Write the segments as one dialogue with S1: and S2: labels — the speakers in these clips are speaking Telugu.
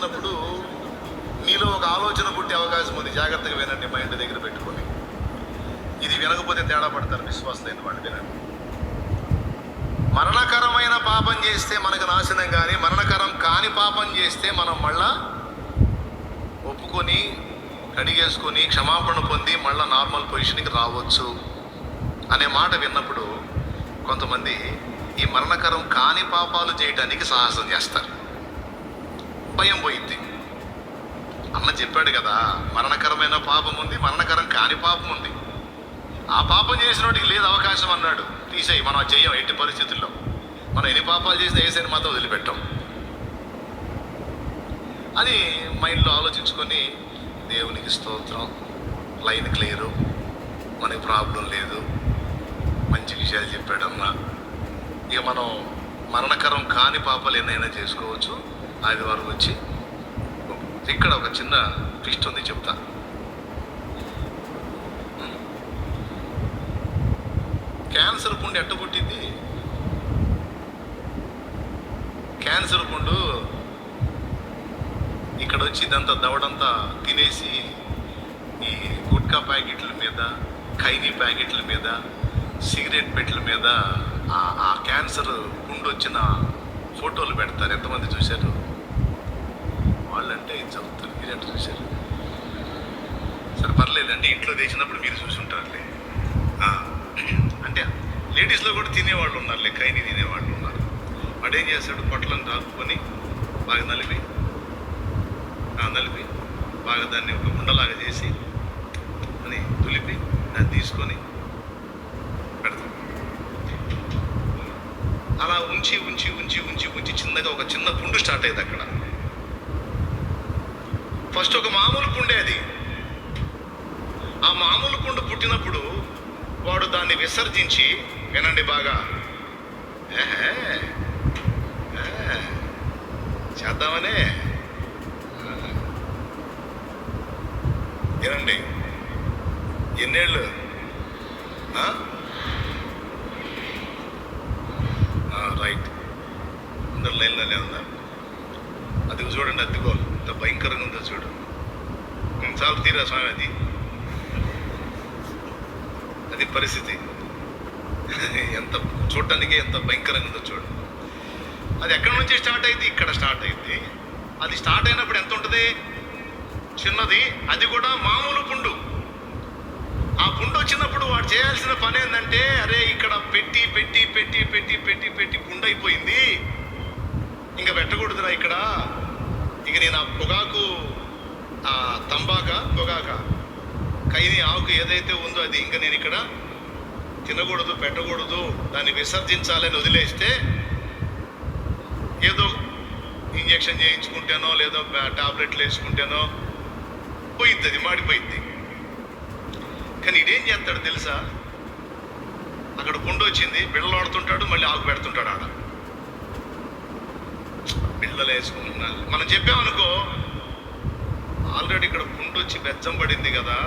S1: విన్నప్పుడు మీలో ఒక ఆలోచన పుట్టే అవకాశం ఉంది. జాగ్రత్తగా వినండి, మైండ్ దగ్గర పెట్టుకొని. ఇది వినకపోతే తేడా పడతారు విశ్వాసలేని వాళ్ళు. వినండి. మరణకరమైన పాపం చేస్తే మనకు నాశనం, కానీ మరణకరం కాని పాపం చేస్తే మనం మళ్ళా ఒప్పుకొని కడిగేసుకొని క్షమాపణ పొంది మళ్ళీ నార్మల్ పొజిషన్కి రావచ్చు అనే మాట విన్నప్పుడు కొంతమంది ఈ మరణకరం కాని పాపాలు చేయటానికి సాహసం చేస్తారు. భయం పోయింది. అన్న చెప్పాడు కదా, మరణకరమైన పాపం ఉంది, మరణకరం కాని పాపం ఉంది. ఆ పాపం చేసిన వాటికి లేదు అవకాశం అన్నాడు. తీసేయి, మనం చెయ్యం ఎట్టి పరిస్థితుల్లో. మనం ఎన్ని పాపాలు చేసినా ఏసైని మాత్రం వదిలిపెట్టాం అని మైండ్లో ఆలోచించుకొని, దేవునికి స్తోత్రం, లైన్ క్లియరు, మనకి ప్రాబ్లం లేదు, మంచి విషయాలు చెప్పాడన్నా. ఇక మనం మరణకరం కాని పాపాలు ఎన్నైనా చేసుకోవచ్చు. ఆదివారం వచ్చి ఇక్కడ ఒక చిన్న ట్విస్ట్ ఉంది, చెప్తా. క్యాన్సర్ పుండు ఎట్ట పుట్టింది? క్యాన్సర్ పుండు ఇక్కడ వచ్చి ఇదంతా దవడంతా తినేసి ఈ గుట్కా ప్యాకెట్ల మీద, ఖైనీ ప్యాకెట్ల మీద, సిగరెట్ పెట్టెల మీద ఆ క్యాన్సర్ పుండు వచ్చిన ఫోటోలు పెడతారు. ఎంతమంది చూశారు? వాళ్ళంటే ఇది చదువుతారు, మీరెంత చూశారు? సరే పర్లేదండి, ఇంట్లో తెచ్చినప్పుడు మీరు చూసుంటారులే. అంటే లేడీస్లో కూడా తినేవాళ్ళు ఉన్నారులే, ఖైనీ తినేవాళ్ళు ఉన్నారు. వాడు ఏం చేస్తాడు, పొట్లను రాకుకొని బాగా నలిపి బాగా దాన్ని ఒక ఉండలాగా చేసి అని తులిపి దాన్ని తీసుకొని పెడతాడు. అలా ఉంచి ఉంచి ఉంచి ఉంచి ఉంచి చిన్నగా ఒక చిన్న పుండు స్టార్ట్ అయ్యేది అక్కడ. ఫస్ట్ ఒక మామూలు పుండే అది. ఆ మామూలు పుండు పుట్టినప్పుడు వాడు దాన్ని విసర్జించి, వినండి బాగా, చేద్దామనే వినండి, ఎన్నేళ్ళు రైట్, అందరు లైన్లోనే ఉన్నారు. అది చూడండి, అదిగో ఎంత భయంకరంగా ఉందో చూడు. చాలా తీరా స్వామి, అది పరిస్థితి. ఎంత చూడటానికి ఎంత భయంకరంగా ఉందో చూడు. అది ఎక్కడి నుంచి స్టార్ట్ అయింది? ఇక్కడ స్టార్ట్ అయింది. అది స్టార్ట్ అయినప్పుడు ఎంత ఉంటుంది? చిన్నది, అది కూడా మామూలు పుండు. ఆ పుండు వచ్చినప్పుడు వాడు చేయాల్సిన పని ఏంటంటే, అరే ఇక్కడ పెట్టి పెట్టి పెట్టి పెట్టి పెట్టి పెట్టి పుండు అయిపోయింది, ఇంకా పెట్టకూడదురా ఇక్కడ. ఇక నేను ఆ పొగాకు, ఆ పొగాక ఖైనీ ఆకు ఏదైతే ఉందో అది ఇంకా నేను ఇక్కడ తినకూడదు, పెట్టకూడదు, దాన్ని విసర్జించాలని వదిలేస్తే ఏదో ఇంజక్షన్ చేయించుకుంటేనో లేదో టాబ్లెట్లు వేసుకుంటేనో పోయిద్ది, అది మాడిపోయిద్ది. కానీ ఇదేం చేస్తాడు తెలుసా? అక్కడ పుండు వచ్చింది, బిళ్ళలు ఆడుతుంటాడు, మళ్ళీ ఆకు పెడుతుంటాడు. ఆడ బిళ్ళలు వేసుకుంటున్నాడు. మనం చెప్పామనుకో, ఆల్రెడీ ఇక్కడ పుండు వచ్చి బెచ్చం పడింది కదా,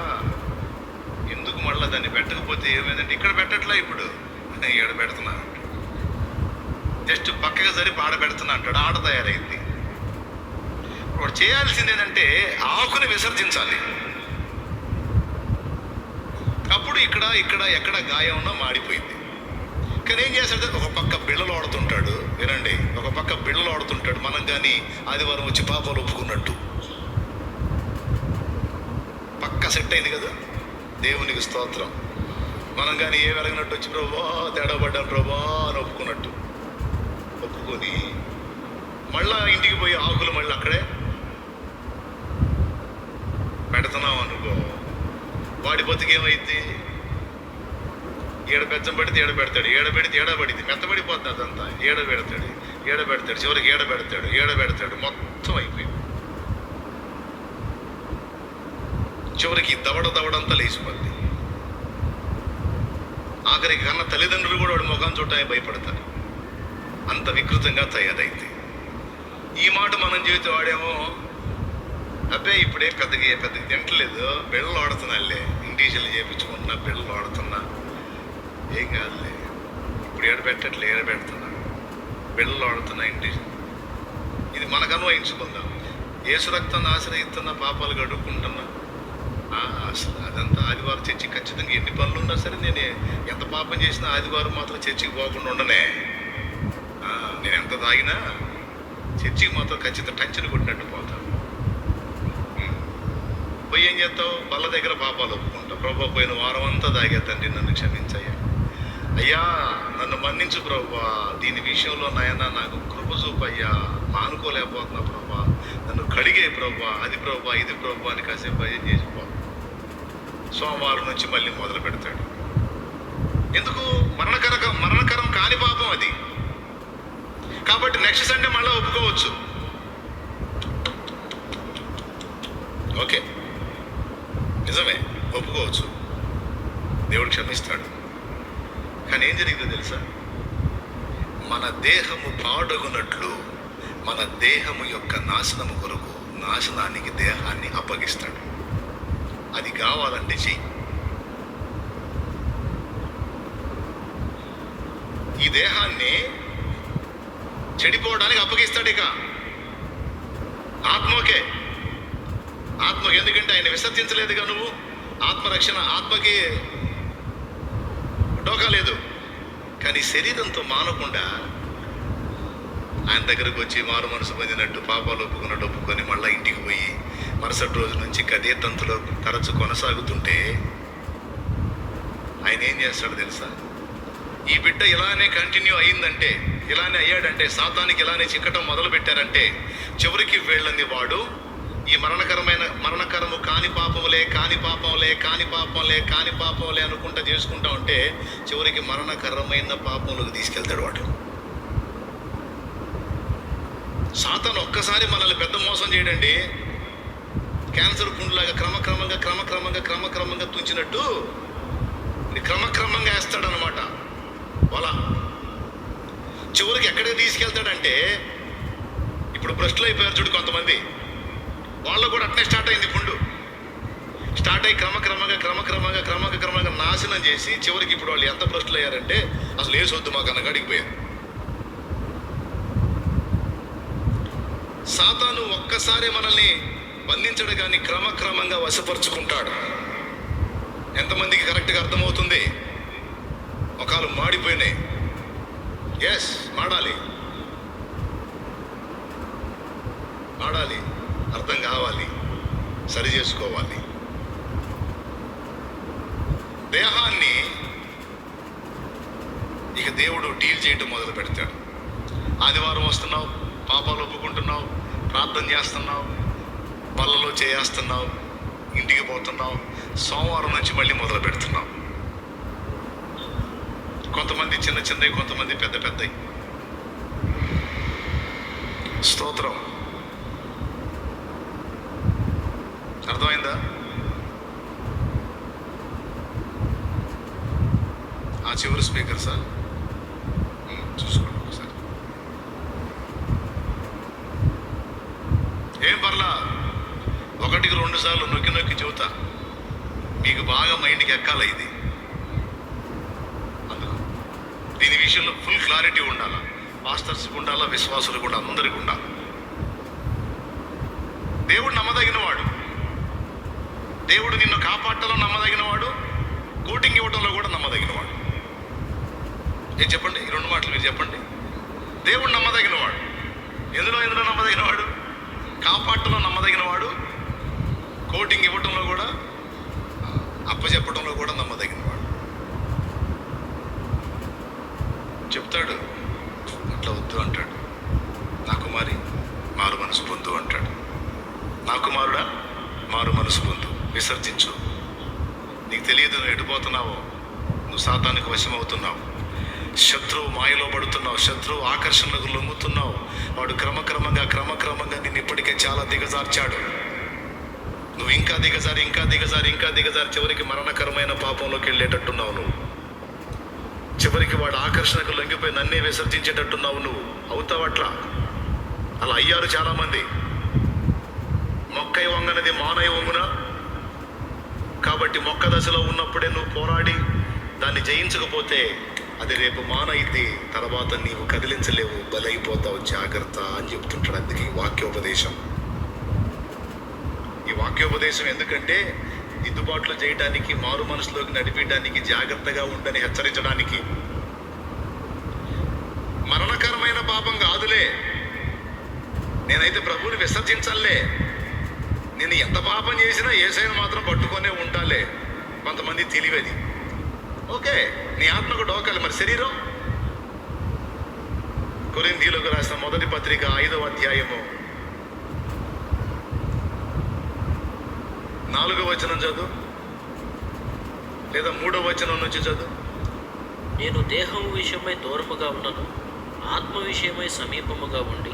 S1: ఎందుకు మళ్ళీ దాన్ని పెట్టకపోతే ఏమైందంటే, ఇక్కడ పెట్టట్లా, ఇప్పుడు ఈడ పెడుతున్నా, జస్ట్ పక్కగా సరిపి ఆడ పెడుతున్నా అంటాడు. ఆడ తయారైంది. వాడు చేయాల్సింది ఏంటంటే ఆకుని విసర్జించాలి. అప్పుడు ఇక్కడ ఇక్కడ ఎక్కడ గాయం ఉన్నా మాడిపోయింది. కానీ ఏం చేస్తాడు? ఒక పక్క బిళ్ళలు ఆడుతుంటాడు. వినండి, ఒక పక్క బిళ్ళలు ఆడుతుంటాడు. మనం కానీ ఆదివారం వచ్చి పాపాలు ఒప్పుకున్నట్టు పక్క సెట్ అయింది కదా, దేవునికి స్తోత్రం. మనం కానీ ఏ వెలగినట్టు వచ్చి ప్రభా తేడా పడ్డాను ప్రభా అని ఒప్పుకున్నట్టు ఒప్పుకొని మళ్ళా ఇంటికి పోయి ఆకులు మళ్ళీ అక్కడే పెడుతున్నాం అనుకో, వాడి బతికేమైంది? ఏడ బెచ్చం పడితే ఏడ పెడతాడు, ఏడ పెడితే ఏడ పడింది, మెత్తబడిపోద్ది అదంతా. ఏడ పెడతాడు, చివరికి ఏడ పెడతాడు, మొత్తం అయిపోయింది. చివరికి దవడంతా లేచిపోద్ది. ఆఖరికి కన్నా తల్లిదండ్రులు కూడా వాడి ముఖం చూడటానికి భయపడతారు, అంత వికృతంగా తయారైంది. ఈ మాట మనం చేస్తే వాడేమో, అబ్బాయి ఇప్పుడే పెద్దగా తింటలేదు, బిళ్ళలు ఆడుతున్నాలే, ఇంటీషియల్ చేయించుకుంటున్నా, బిళ్ళలు ఆడుతున్నా, ఏం కాదులే, ఇప్పుడు ఏడ పెడుతున్నా, బిళ్ళలు ఆడుతున్నా ఇంటీషియల్. ఇది మనకు అన్వయించుకుందాం. యేసు రక్తాన్ని ఆశ్రయిస్తున్న, పాపాలు గడుక్కుంటున్నా. అసలు అదంతా ఆదివారం చర్చి ఖచ్చితంగా ఎన్ని పనులు ఉన్నా సరే, నేను ఎంత పాపం చేసినా ఆదివారం మాత్రం చర్చికి పోకుండా ఉండనే. నేను ఎంత తాగినా చర్చికి మాత్రం ఖచ్చితంగా టంచను కొట్టినట్టు పోతాను. పోయి ఏం చేస్తావు? బల్ల దగ్గర పాపాలు ఒప్పుకుంటావు. ప్రభా, పోయిన వారం అంతా తాగే తండ్రి, నన్ను క్షమించయ్యా. అయ్యా, నన్ను మన్నించు ప్రభా, దీని విషయంలో నాయన నాకు కృప చూపయ్యా, మానుకోలేకపోతున్నా ప్రభా, నన్ను కడిగే ప్రభా, అది ప్రభా, ఇది ప్రభా అని కాసేపు భయం చేసిపో. సోమవారం నుంచి మళ్ళీ మొదలు పెడతాడు. ఎందుకు? మరణకరం కాని పాపం అది. కాబట్టి నెక్స్ట్ సండే మళ్ళీ ఒప్పుకోవచ్చు. ఓకే, నిజమే, ఒప్పుకోవచ్చు, దేవుడు క్షమిస్తాడు. కానీ ఏం జరిగిందో తెలుసా? మన దేహము పాడగునట్లు మన దేహము యొక్క నాశనము కొరకు నాశనానికి దేహాన్ని అప్పగిస్తాడు. అది కావాలంటే చెయ్యి. ఈ దేహాన్ని చెడిపోవడానికి అప్పగిస్తాడు. ఇక ఆత్మకే, ఎందుకంటే ఆయన విసర్జించలేదుగా నువ్వు. ఆత్మరక్షణ, ఆత్మకి డోకా లేదు. కానీ శరీరంతో మానకుండా ఆయన దగ్గరకు వచ్చి మారు మనసు పొందినట్టు, పాపాలు ఒప్పుకొని మళ్ళీ ఇంటికి పోయి మరుసటి రోజు నుంచి అదే తంతులో తరచు కొనసాగుతుంటే ఆయన ఏం చేస్తాడు తెలుసా? ఈ బిడ్డ ఇలానే కంటిన్యూ అయ్యిందంటే, ఇలానే అయ్యాడంటే, సాతానికి ఇలానే చిక్కటం మొదలు పెట్టారంటే, చివరికి వీళ్ళని వాడు ఈ మరణకరము కాని పాపంలే అనుకుంటా చేసుకుంటా ఉంటే చివరికి మరణకరమైన పాపంలోకి తీసుకెళ్తాడు వాడు. సాతాను ఒక్కసారి మనల్ని పెద్ద మోసం చేయడండి. క్యాన్సర్ పుండ్లాగా క్రమక్రమంగా తుంచినట్టు క్రమక్రమంగా వేస్తాడనమాట. వాళ్ళ చివరికి ఎక్కడికి తీసుకెళ్తాడంటే, ఇప్పుడు భ్రష్టులు అయిపోయారు చూడు కొంతమంది, వాళ్ళు కూడా అట్నే స్టార్ట్ అయింది. పుండు స్టార్ట్ అయ్యి క్రమక్రమంగా నాశనం చేసి చివరికి ఇప్పుడు వాళ్ళు ఎంత భ్రష్టులు అయ్యారంటే అసలు ఏసొద్దు మాకు అన్నగాడికి పోయారు. సాతాను ఒక్కసారి మనల్ని బంధించడు కానీ క్రమక్రమంగా వశపరుచుకుంటాడు. ఎంతమందికి కరెక్ట్గా అర్థమవుతుంది? ఒకళ్ళు మాడిపోయినాయి. ఎస్, మాడాలి, అర్థం కావాలి, సరి చేసుకోవాలి. దేహాన్ని ఇక దేవుడు డీల్ చేయటం మొదలు పెడతాడు. ఆదివారం వస్తున్నావు, పాపాలు ఒప్పుకుంటున్నావు, ప్రార్థన చేస్తున్నావు, బల్లలో చేస్తున్నావు, ఇంటికి పోతున్నావు. సోమవారం నుంచి మళ్ళీ మొదలు పెడుతున్నావు. కొంతమంది చిన్నవి, కొంతమంది పెద్దవి. స్తోత్రం. అర్థమైందా? ఆ చివరి స్పీకర్ సార్ చూసుకోండి ఒకసారి. ఏం పర్లా, 1-2 సార్లు నొక్కి చెబుతా, మీకు బాగా మైండ్కి ఎక్కాలి ఇది. అందుకు దీని విషయంలో ఫుల్ క్లారిటీ ఉండాలా. పాస్టర్స్కి ఉండాలా, విశ్వాసులు కూడా, అందరికీ ఉండాలి. దేవుడు నమ్మదగినవాడు. దేవుడు నిన్ను కాపాడటంలో నమ్మదగినవాడు, కోటింగ్ ఇవ్వడంలో కూడా నమ్మదగినవాడు. ఏం చెప్పండి? ఈ 2 మాటలు మీరు చెప్పండి. దేవుడు నమ్మదగినవాడు. ఎందులో నమ్మదగినవాడు? కాపాడటంలో నమ్మదగినవాడు, కోటింగ్ ఇవ్వటంలో కూడా, అప్పచెప్పటంలో కూడా నమ్మదగినవాడు. చెప్తాడు, అట్లా వద్దు అంటాడు. నా కుమారి మారు మనసు పొందు అంటాడు. నా కుమారుడా మారు మనసు పొందు, విసర్జించు. నీకు తెలియదు నువ్వు ఎడిపోతున్నావో, నువ్వు సాతానికి వశమవుతున్నావు, శత్రువు మాయలో పడుతున్నావు, శత్రువు ఆకర్షణలకు లొంగుతున్నావు. వాడు క్రమక్రమంగా నిన్ను ఇప్పటికే చాలా దిగజార్చాడు. నువ్వు ఇంకా దిగజారి చివరికి మరణకరమైన పాపంలోకి వెళ్ళేటట్టున్నావు. నువ్వు చివరికి వాడు ఆకర్షణకు లొంగిపోయి నన్నే విసర్జించేటట్టున్నావు. నువ్వు అవుతావట్లా. అలా అయ్యారు చాలామంది. మొక్కై వంగనది మానై వంగున. కాబట్టి మొక్క దశలో ఉన్నప్పుడే నువ్వు పోరాడి దాన్ని జయించకపోతే అది రేపు మానైతే తర్వాత నీవు కదిలించలేవు, బలైపోతావు, జాగ్రత్త అని చెప్తుంటాడు. అందుకే వాక్యోపదేశం. వాక్యోపదేశం ఎందుకంటే దిద్దుబాట్లు చేయడానికి, మారు మనసులోకి నడిపించడానికి, జాగ్రత్తగా ఉండని హెచ్చరించడానికి. మరణకరమైన పాపం కాదులే, నేనైతే ప్రభువుని విసర్జించాలే, నేను ఎంత పాపం చేసినా యేసయ్యను మాత్రం పట్టుకొనే ఉంటాలే. కొంతమంది తెలివేది. ఓకే, నీ ఆత్మకు డోకాలి, మరి శరీరం. కొరింథీయులకు రాసిన మొదటి పత్రిక 5వ అధ్యాయము 4వ వచనం చదువు, లేదా 3వ వచనం నుంచి చదువు.
S2: నేను దేహం విషయమై దూరముగా ఉన్నను, ఆత్మ విషయమై సమీపముగా ఉండి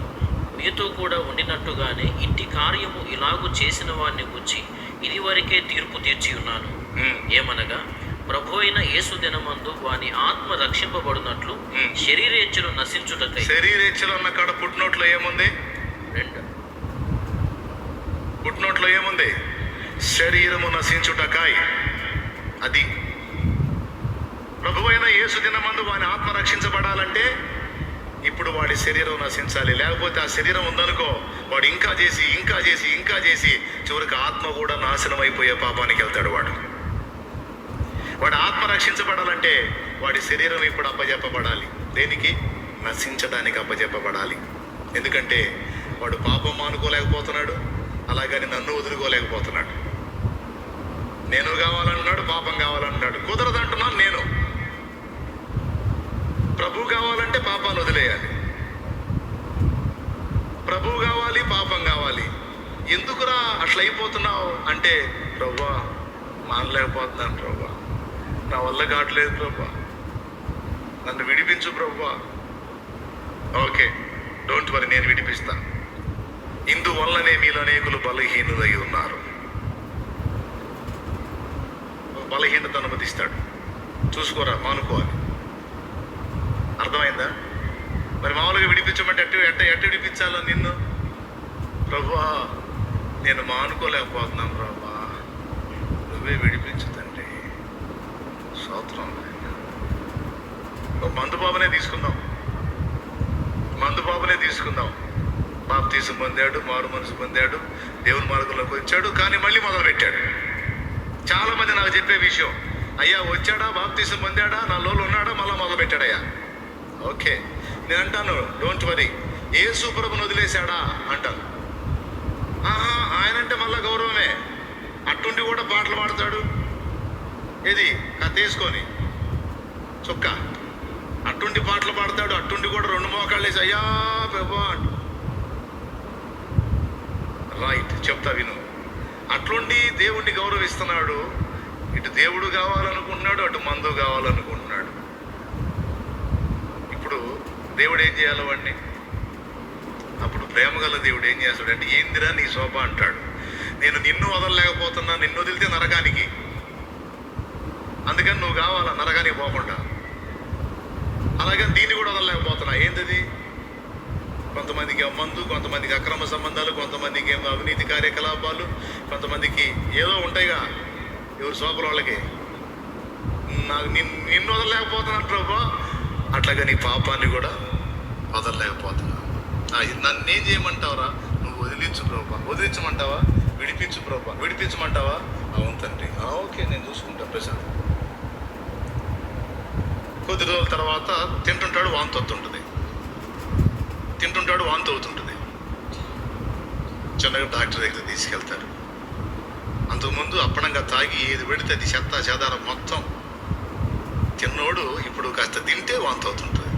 S2: మీతో కూడా ఉండినట్టుగానే ఇంటి కార్యము ఇలాగు చేసిన వారిని గురించి ఇది వరకే తీర్పు తీర్చి ఉన్నాను. ఏమనగా ప్రభు అయిన యేసు దినమందు వాని ఆత్మ రక్షింపబడినట్లు శరీరేచ్ఛలు నశించుటకై.
S1: శరీరేచ్ఛలు అన్న కాడ పుట్టినోట్లో ఏముంది? పుట్టినోట్లో ఏముంది? శరీరము నశించుటకాయ్. అది ప్రభు అయిన యేసు దినమందు వాని ఆత్మ రక్షించబడాలంటే ఇప్పుడు వాడి శరీరం నశించాలి. లేకపోతే ఆ శరీరం ఉందనుకో, వాడు ఇంకా చేసి ఇంకా చేసి ఇంకా చేసి చివరికి ఆత్మ కూడా నాశనం అయిపోయే పాపానికి వెళ్తాడు. వాడి ఆత్మ రక్షించబడాలంటే వాడి శరీరం ఇప్పుడు అప్పజెప్పబడాలి. దేనికి? నశించడానికి అప్పజెప్పబడాలి. ఎందుకంటే వాడు పాపం మానుకోలేకపోతున్నాడు, అలాగని నన్ను వదులుకోలేకపోతున్నాడు. నేను కావాలన్నాడు, పాపం కావాలన్నాడు. కుదరదంటున్నాను నేను. ప్రభు కావాలంటే పాపాన్ని వదిలేయాలి. ప్రభు కావాలి, పాపం కావాలి. ఎందుకురా అట్లా అయిపోతున్నావు అంటే, ప్రభువా మానలేకపోతున్నాను ప్రభువా, నా వల్ల కావట్లేదు ప్రభువా, నన్ను విడిపించు ప్రభువా. ఓకే, డోంట్ వరీ, నేను విడిపిస్తా. ఇందువల్లనే మీలో అనేకులు బలహీనులై ఉన్నారు. బలహీనత అనుమతిస్తాడు. చూసుకోరా, మానుకోవాలి. అర్థమైందా? మరి మామూలుగా విడిపించమంటే ఎట్ట విడిపించాలో నిన్ను? ప్రభువా నేను మానుకోలేకపోతున్నాను ప్రభువా, నువ్వే విడిపించు తండ్రి. స్తోత్రం. మందుబాబునే తీసుకుందాం. బాప్తీసం పొందాడు, మారు మనసు పొందాడు, దేవుని మార్గంలోకి వచ్చాడు, కానీ మళ్ళీ మొదలు పెట్టాడు. చాలా మంది నాకు చెప్పే విషయం, అయ్యా వచ్చాడా, బాప్తీసం పొందాడా, నా లోలు ఉన్నాడా, మళ్ళీ మొదలు పెట్టాడయ్యా. ఓకే, నేను అంటాను డోంట్ వరీ, యేసు ప్రభుని వదిలేశాడా అంటాను. ఆయనంటే మళ్ళా గౌరవమే. అట్టుండి కూడా పాటలు పాడతాడు. ఏది తీసుకొని చుక్క అట్టుండి పాటలు పాడతాడు. అట్టుండి కూడా 2 మోకాళ్ళు వేసి అయ్యా ప్రభా అంటు. రైట్, చెప్తా విను. అట్లుండి దేవుణ్ణి గౌరవిస్తున్నాడు. ఇటు దేవుడు కావాలనుకుంటున్నాడు, అటు మందు కావాలనుకుంటున్నాడు. ఇప్పుడు దేవుడు ఏం చేయాలి వాడిని? అప్పుడు ప్రేమ గల దేవుడు ఏం చేస్తాడు అంటే, ఏందిరా నీ శోభ అంటాడు. నేను నిన్ను వదలలేకపోతున్నా, నిన్ను వదిలితే నరకానికి, అందుకని నువ్వు కావాలా నరకానికి పోకుండా. అలాగని దీన్ని కూడా వదలలేకపోతున్నా. ఏంటది? కొంతమందికి మందు, కొంతమందికి అక్రమ సంబంధాలు, కొంతమందికి ఏమో అవినీతి కార్యకలాపాలు, కొంతమందికి ఏదో ఉంటాయిగా ఎవరు శోభల వాళ్ళకి. నాకు నిన్ను వదలలేకపోతున్నాను ప్రభా, అట్లాగా నీ పాపాన్ని కూడా వదలలేకపోతున్నా. నన్నేం చేయమంటావురా? నువ్వు వదిలించు ప్రభా. వదిలించమంటావా? విడిపించు ప్రభా. విడిపించమంటావా? అవును తండ్రి. ఓకే, నేను చూసుకుంటా ప్రశాంత్. కొద్ది రోజుల తర్వాత తింటుంటాడు, వాంతి అవుతుంటుంది. చిన్నగా డాక్టర్ దగ్గర తీసుకెళ్తారు. అంతకుముందు అప్పడంగా తాగి ఏది పెడితే అది చెత్త చెదారం మొత్తం తిన్నోడు ఇప్పుడు కాస్త తింటే వాంతి అవుతుంటుంది.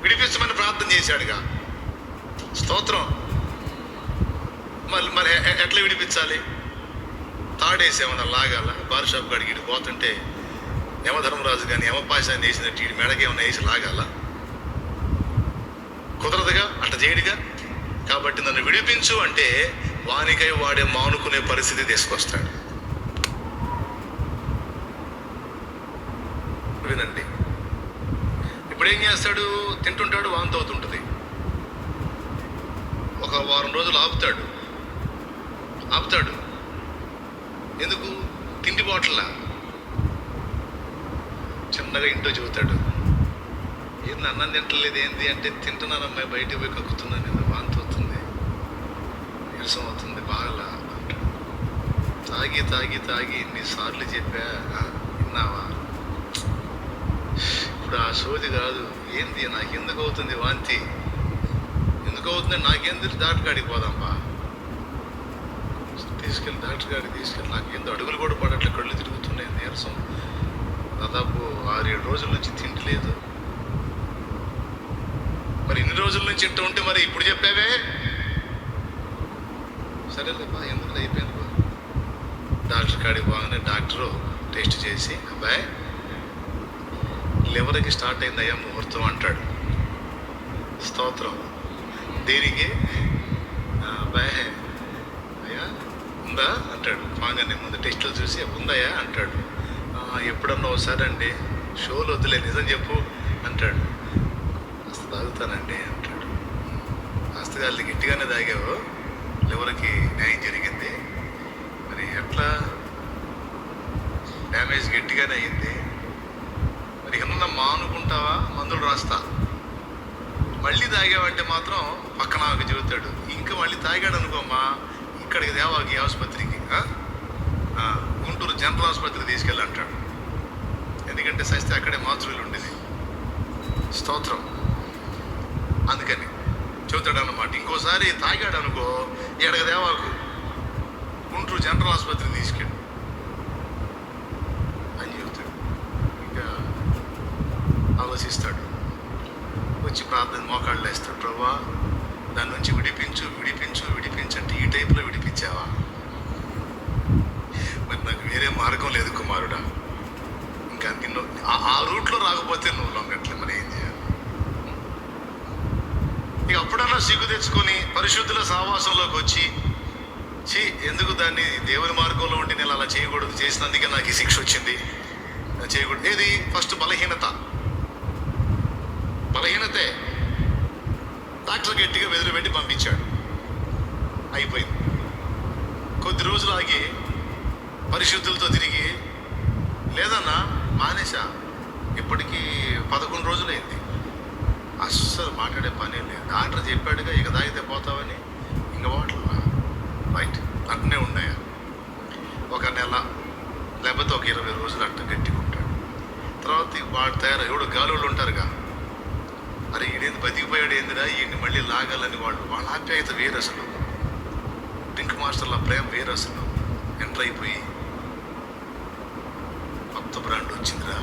S1: విడిపించమని ప్రార్థన చేశాడుగా, స్తోత్రం. మరి ఎట్లా విడిపించాలి? తాడేసేమన్నా లాగాల? బార్ షాప్ కాడికి ఇటు పోతుంటే యమధర్మరాజు కానీ యమపాశాన్ని వేసినట్టు ఇటు మెడకేమన్నా వేసి లాగాల? కుదరదుగా, అట్లా చేయడుగా. కాబట్టి నన్ను విడిపించు అంటే వానికై వాడే మానుకునే పరిస్థితి తీసుకొస్తాడు. వినండి, ఇప్పుడు ఏం చేస్తాడు? తింటుంటాడు, వాంతి అవుతుంటుంది. ఒక వారం రోజులు ఆపుతాడు. ఎందుకు? తిండి బాటలా చిన్నగా ఇంట్లో చెబుతాడు, ఏంది అన్నం తింటలేదు ఏంది అంటే, తింటున్నానమ్మాయి, బయటకు పోయి కక్కుతున్నాను, నేను వాంతి అవుతుంది. నీరసం అవుతుంది బాగా అంటాడు. తాగి తాగి తాగి ఎన్నిసార్లు చెప్పా, విన్నావా? ఇప్పుడు ఆ సోది కాదు. ఏంది నాకు ఎందుకు అవుతుంది వాంతి, ఎందుకు అవుతుంది నాకేంది, డాక్టర్ కాడికి పోదాంపా, తీసుకెళ్ళి డాక్టర్ గారికి తీసుకెళ్ళి. నాకేందో అడుగులు కూడా పడట్లే, కళ్ళు తిరుగుతున్నాయి, నీరసం. దాదాపు 6-7 రోజుల నుంచి తిండి లేదు. మరి ఇన్ని రోజుల నుంచి ఇట్ట ఉంటే మరి ఇప్పుడు చెప్పావే? సరేలేపా, ఎందుకు అయిపోయింది బా. డాక్టర్ కాడికి పోగానే డాక్టరు టెస్ట్ చేసి, అబ్బాయి లివర్కి స్టార్ట్ అయిందయ్యా ముహూర్తం అంటాడు. స్తోత్రం. దేనికి? అబ్బాయి అయ్యా ఉందా అంటాడు. బాగానే ముందు టెస్టులు చూసి ఉందయ్యా అంటాడు. ఎప్పుడన్నా ఒకసారి అండి, షోలు వద్దులే నిజం చెప్పు అంటాడు. అసలు తాగుతానండి అంటాడు. అస్తగాలి గట్టిగానే తాగావు, లివర్కి న్యాయం జరిగింది, మరి ఎట్లా డ్యామేజ్ గట్టిగానే అయ్యింది, మరి ఏమన్నా మానుకుంటావా, మందులు రాస్తా, మళ్ళీ తాగావంటే మాత్రం పక్కన ఆమెకు చెబుతాడు. ఇంకా మళ్ళీ తాగాడు అనుకోమ్మా, ఇక్కడికి దేవాకి ఆసుపత్రికి, గుంటూరు జనరల్ ఆసుపత్రికి తీసుకెళ్ళి అంటాడు. ఎందుకంటే సస్తే అక్కడే మాతృలు ఉండేది. స్తోత్రం. అందుకని చెబుతాడు అన్నమాట. ఇంకోసారి తాగాడు అనుకో, ఎక్కడికి దేవాకు గుంటూరు జనరల్ ఆసుపత్రికి తీసుకెళ్ళి అని చెబుతాడు. ఇంకా ఆలోచిస్తాడు, వచ్చి ప్రార్థన మోకాళ్ళు వేస్తాడు. ప్రభువా దాని నుంచి విడిపించు విడిపించు విడిపించు అంటే ఈ టైప్లో విడిపించావా? మరి నాకు వేరే మార్గం లేదు కుమారుడా, ఇంకా నిన్ను ఆ రూట్లో రాకపోతే నువ్వు లొంగట్లే, మరి ఏం చేయాలి? ఇక అప్పుడన్నా సిగ్గు తెచ్చుకొని పరిశుద్ధుల సహవాసంలోకి వచ్చి, ఎందుకు దాన్ని దేవుని మార్గంలో ఉండి నేను అలా చేయకూడదు, చేసినందుకే నాకు ఈ శిక్ష వచ్చింది, చేయకూడదు. ఏది ఫస్ట్ బలహీనతే. డాక్టర్ గట్టిగా వెదిలిపెట్టి పంపించాడు, అయిపోయింది. కొద్ది రోజులు ఆగి పరిశుద్ధులతో తిరిగి, లేదన్నా మానేసా, ఇప్పటికీ 11 రోజులైంది, అస్సలు మాట్లాడే పని లేదు, డాక్టర్ చెప్పాడుగా ఇక తాగితే పోతావని, ఇంకా వాటర్ రైట్ అట్నే ఉన్నాయా. ఒక నెల లేకపోతే ఒక 20 రోజులు అట్ట గట్టిగా ఉంటాడు. తర్వాత వాడు తయారు ఎవడు గాలుళ్ళు ఉంటారుగా, అరే ఈడేంది బతికిపోయాడు ఏందిరా, ఈయన్ని మళ్ళీ లాగాలని వాళ్ళ ఆప్యాయత వేరు, అసలు డ్రింక్ మాస్టర్ల ప్రేమ వేరు, అసలు ఎంటర్ అయిపోయి కొత్త బ్రాండ్ వచ్చిందిరా,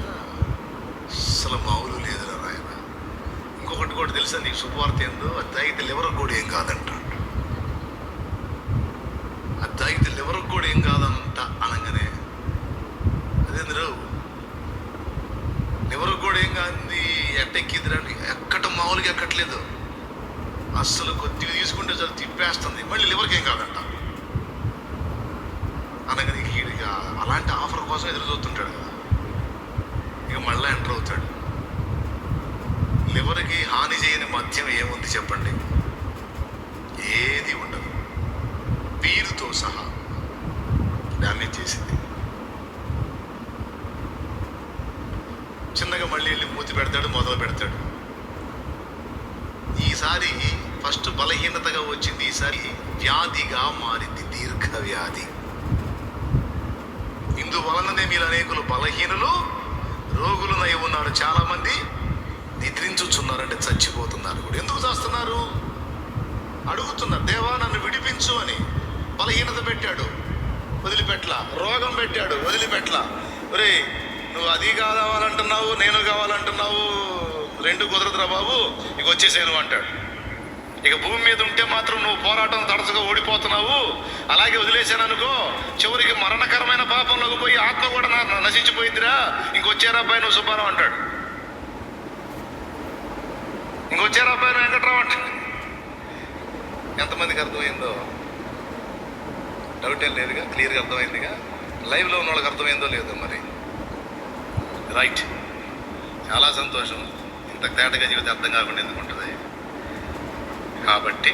S1: అసలు మామూలు లేదురా నాయన. ఇంకొకటి కూడా తెలుసా నీకు శుభవార్త ఏందో, అది తాగితే లివర్ కూడా ఏం కాదంటాడు. అది తాగితే లివర్ కూడా ఏం కాదంట అనగానే, అదేంద్రు లివర్ కూడా ఏం కాదు, ఎట్టెక్కిదిరా, ఎక్కటం మామూలుగా ఎక్కట్లేదు, అస్సలు కొద్దిగా తీసుకుంటే చాలు తిప్పేస్తుంది, మళ్ళీ లివర్కి ఏం కాదంట అనగానే ఇక అలాంటి ఆఫర్ కోసం ఎదురు చూస్తుంటాడు కదా. ఇక మళ్ళీ ఎంటర్ అవుతాడు. లివర్కి హాని చేయని మద్యం ఏముంది చెప్పండి? ఏది ఉండదు, బీరుతో సహా డ్యామేజ్ చేసింది. చిన్నగా మళ్ళీ వెళ్ళి మూతి పెడతాడు, మొదలు పెడతాడు. ఈసారి ఫస్ట్ బలహీనతగా వచ్చింది, ఈసారి వ్యాధిగా మారింది, దీర్ఘ వ్యాధి. ఇందువలననే మీరు అనేకులు బలహీనులు రోగులనై ఉన్నారు, చాలా మంది నిద్రించుచున్నారంటే చచ్చిపోతున్నారు కూడా. ఎందుకు చేస్తున్నారు? అడుగుతున్నారు, దేవా నన్ను విడిపించు అని. బలహీనత పెట్టాడు, వదిలిపెట్ల, రోగం పెట్టాడు, వదిలిపెట్ల. ఒరే నువ్వు అది కావాలంటున్నావు, నేను కావాలంటున్నావు, రెండు కుదరదురా బాబు, ఇక వచ్చేసేను అంటాడు. ఇక భూమి మీద ఉంటే మాత్రం నువ్వు పోరాటం తరచుగా ఓడిపోతున్నావు, అలాగే వదిలేశాను అనుకో, చివరికి మరణకరమైన పాపంలోకి పోయి ఆత్మ కూడా నశించిపోయిందిరా, ఇంకొచ్చారా అబ్బాయి నువ్వు సుబ్బారావు అంటాడు, ఇంకొచ్చారా అబ్బాయి నువ్వు వెంకట్రావు అంటాడు. ఎంతమందికి అర్థమైందో డౌట్ ఏం లేదుగా, క్లియర్గా అర్థమైందిగా. లైవ్లో ఉన్న వాళ్ళకి అర్థమైందో లేదో మరి. రైట్, చాలా సంతోషం. ఇంత తేటగా జీవితం అర్థం కాకుండా ఎందుకుంటుంది? కాబట్టి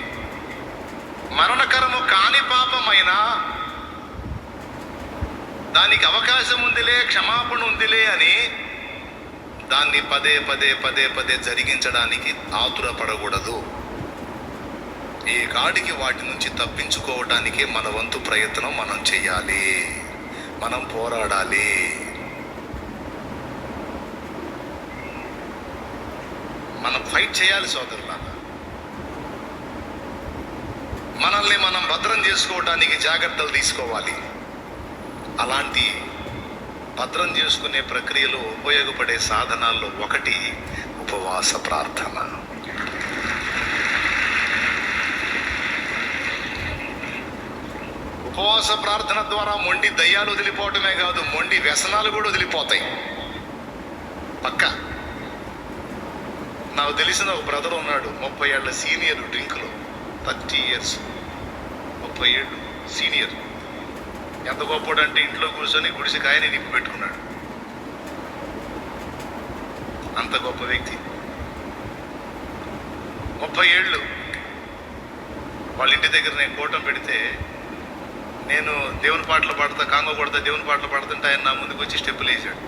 S1: మరణకరము కాని పాపమైనా దానికి అవకాశం ఉందిలే, క్షమాపణ ఉందిలే అని దాన్ని పదే పదే పదే పదే జరిగించడానికి ఆతురపడకూడదు. ఈ కాడికి వాటి నుంచి తప్పించుకోవటానికే మన వంతు ప్రయత్నం మనం చెయ్యాలి, మనం పోరాడాలి. మనం ఫైట్ చేయాలి సోదరులారా. మనల్ని మనం భద్రం చేసుకోవటానికి జాగ్రత్తలు తీసుకోవాలి. అలాంటి భద్రం చేసుకునే ప్రక్రియలో ఉపయోగపడే సాధనాల్లో ఒకటి ఉపవాస ప్రార్థన. ఉపవాస ప్రార్థన ద్వారా మొండి దయ్యాలు వదిలిపోవటమే కాదు, మొండి వ్యసనాలు కూడా వదిలిపోతాయి పక్క. నాకు తెలిసిన ఒక బ్రదర్ ఉన్నాడు, 30 ఏళ్ల సీనియర్ డ్రింక్లో, 30 years, 30 ఏళ్ళు సీనియర్. ఎంత గొప్పడు అంటే ఇంట్లో కూర్చొని గుడిసెకాయని నింపి పెట్టుకున్నాడు. అంత గొప్ప వ్యక్తి. 30 ఏళ్ళు వాళ్ళ ఇంటి దగ్గర నేను కూటం పెడితే, నేను దేవుని పాటలు పాడతా, కాంగో కొడతా, దేవుని పాటలు పాడుతుంటే ఆయన నా ముందుకు వచ్చి స్టెప్పులు వేసాడు.